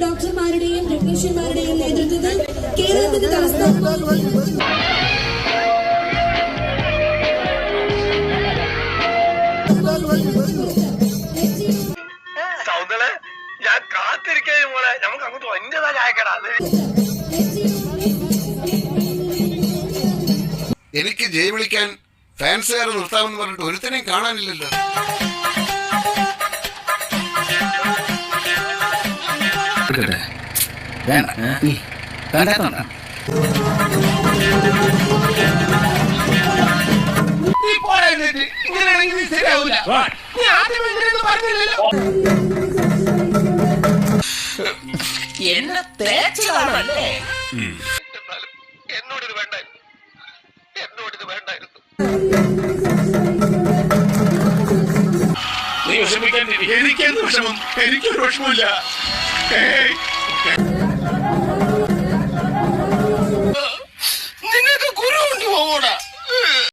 ഡോക്ടർമാരുടെയും ടെക്നീഷ്യന്മാരുടെയും നേതൃത്വത്തിൽ കേരളത്തിന്റെ തലസ്ഥാനമായി ഞാൻ കാത്തിരിക്കേ മോളെ, നമുക്ക് അങ്ങോട്ട് എന്റേതാ ചായക്കടാ. എനിക്ക് ജയ് വിളിക്കാൻ ഫാൻസുകാരെ നിർത്താമെന്ന് പറഞ്ഞിട്ട് ഒരുത്തനെയും കാണാനില്ലല്ലോ. എന്നെ തേച്ചതാണല്ലേ? എന്നോടിത് വേണ്ടായിരുന്നു. നീ വിഷമിക്കാൻ എനിക്കെന്ത് വിഷമം? എനിക്കൊരു വിഷമമില്ല.